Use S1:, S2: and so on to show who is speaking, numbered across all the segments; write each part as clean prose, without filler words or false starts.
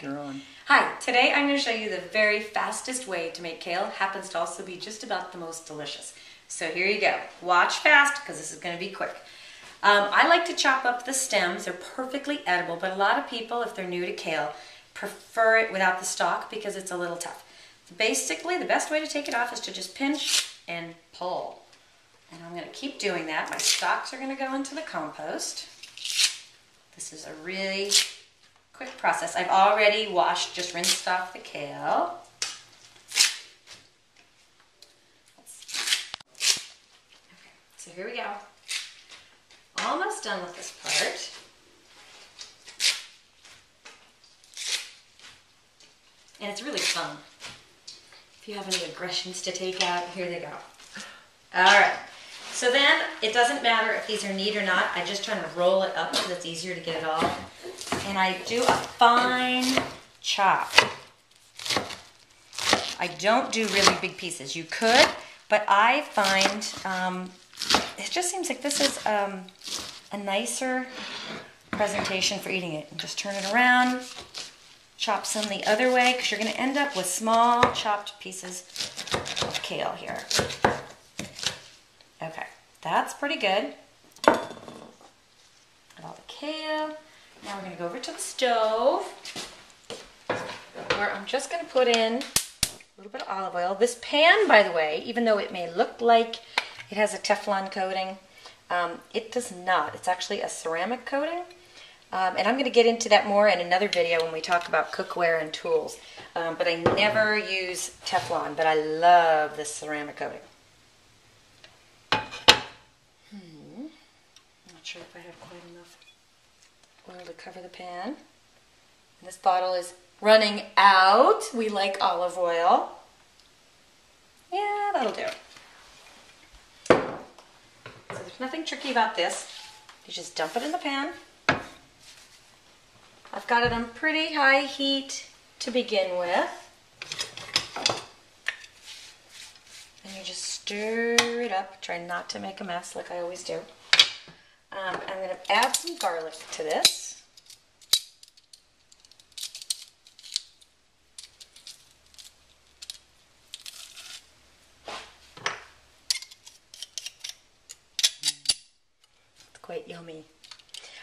S1: You're on. Hi, today I'm going to show you the very fastest way to make kale. Happens to also be just about the most delicious. So here you go. Watch fast because this is going to be quick. I like to chop up the stems. They're perfectly edible, but a lot of people, if they're new to kale, prefer it without the stalk because it's a little tough. Basically, the best way to take it off is to just pinch and pull. And I'm going to keep doing that. My stalks are going to go into the compost. This is a really quick process. I've already washed, just rinsed off the kale. Okay, so here we go. Almost done with this part. And it's really fun. If you have any aggressions to take out, here they go. All right. So then, it doesn't matter if these are neat or not. I just try to roll it up so it's easier to get it off. And I do a fine chop. I don't do really big pieces. You could, but I find it just seems like this is a nicer presentation for eating it. And just turn it around, chop some the other way, because you're going to end up with small chopped pieces of kale here. Okay, that's pretty good. Got all the kale. Now we're going to go over to the stove, where I'm just going to put in a little bit of olive oil. This pan, by the way, even though it may look like it has a Teflon coating, it does not. It's actually a ceramic coating. And I'm going to get into that more in another video when we talk about cookware and tools. But I never use Teflon, but I love this ceramic coating. Not sure if I have quite enough oil to cover the pan. This bottle is running out. We like olive oil. Yeah, that'll do. So there's nothing tricky about this. You just dump it in the pan. I've got it on pretty high heat to begin with. And you just stir it up. Try not to make a mess like I always do. I'm going to add some garlic to this. It's quite yummy.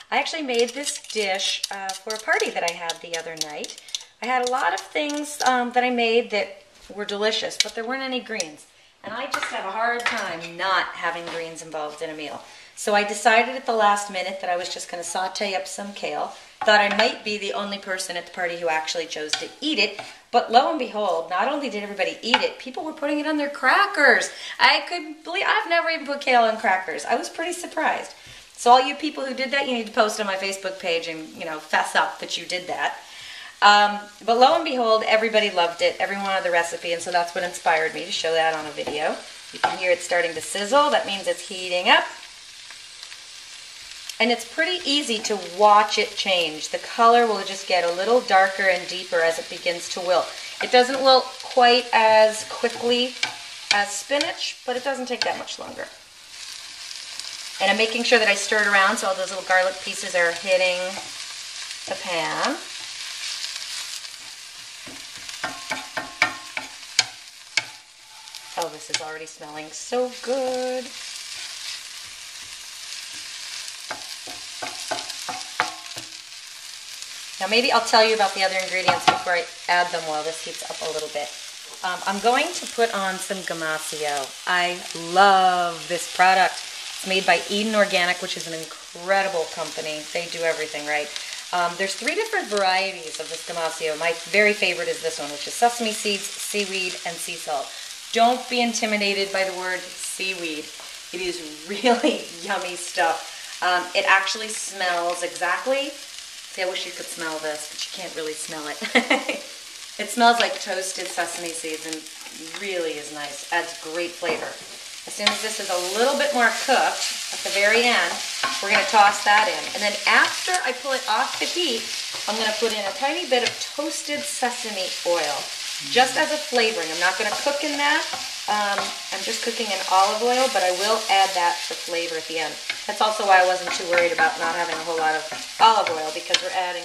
S1: I actually made this dish for a party that I had the other night. I had a lot of things that I made that were delicious, but there weren't any greens. And I just have a hard time not having greens involved in a meal. So I decided at the last minute that I was just going to saute up some kale. Thought I might be the only person at the party who actually chose to eat it. But lo and behold, not only did everybody eat it, people were putting it on their crackers. I couldn't believe, I've never even put kale on crackers. I was pretty surprised. So all you people who did that, you need to post on my Facebook page and, you know, fess up that you did that. But lo and behold, everybody loved it. Everyone wanted the recipe, and so that's what inspired me to show that on a video. You can hear it starting to sizzle. That means it's heating up. And it's pretty easy to watch it change. The color will just get a little darker and deeper as it begins to wilt. It doesn't wilt quite as quickly as spinach, but it doesn't take that much longer. And I'm making sure that I stir it around so all those little garlic pieces are hitting the pan. Oh, this is already smelling so good. Now maybe I'll tell you about the other ingredients before I add them while this heats up a little bit. I'm going to put on some gamasio. I love this product. It's made by Eden Organic, which is an incredible company. They do everything right. There's 3 different varieties of this gamasio. My very favorite is this one, which is sesame seeds, seaweed, and sea salt. Don't be intimidated by the word seaweed. It is really yummy stuff. It actually smells exactly... See, I wish you could smell this, but you can't really smell it. It smells like toasted sesame seeds and really is nice. Adds great flavor. As soon as this is a little bit more cooked, at the very end, we're going to toss that in. And then after I pull it off the heat, I'm going to put in a tiny bit of toasted sesame oil, just as a flavoring. I'm not going to cook in that. I'm just cooking in olive oil, but I will add that for flavor at the end. That's also why I wasn't too worried about not having a whole lot of olive oil, because we're adding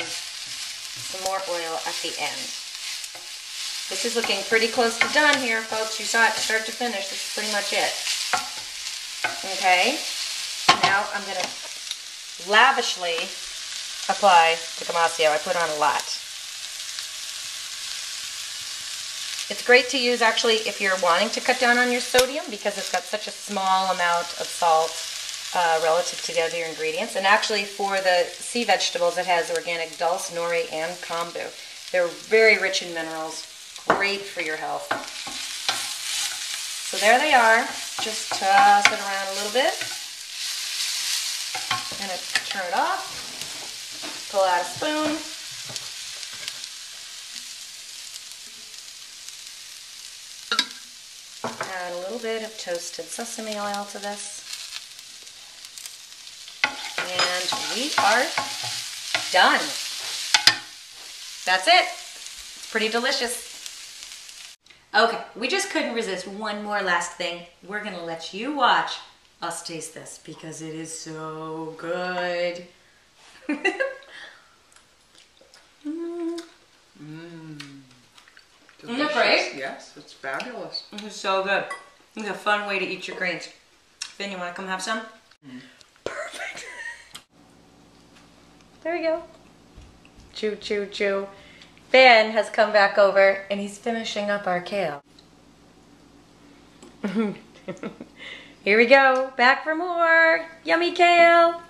S1: some more oil at the end. This is looking pretty close to done here, folks. You saw it start to finish. This is pretty much it. Okay, now I'm going to lavishly apply the Damasio. I put on a lot. It's great to use actually if you're wanting to cut down on your sodium because it's got such a small amount of salt relative to the other ingredients. And actually for the sea vegetables it has organic dulse, nori, and kombu. They're very rich in minerals, great for your health. So there they are. Just toss it around a little bit. I'm going to turn it off, pull out a spoon. Add a little bit of toasted sesame oil to this. And we are done. That's it. It's pretty delicious. Okay, we just couldn't resist one more last thing. We're gonna let you watch us taste this because it is so good. Isn't it great?
S2: Yes, it's fabulous.
S1: This is so good. It's a fun way to eat your greens. Finn, you want to come have some? Perfect. There we go. Chew, chew, chew. Ben has come back over and he's finishing up our kale. Here we go. Back for more. Yummy kale.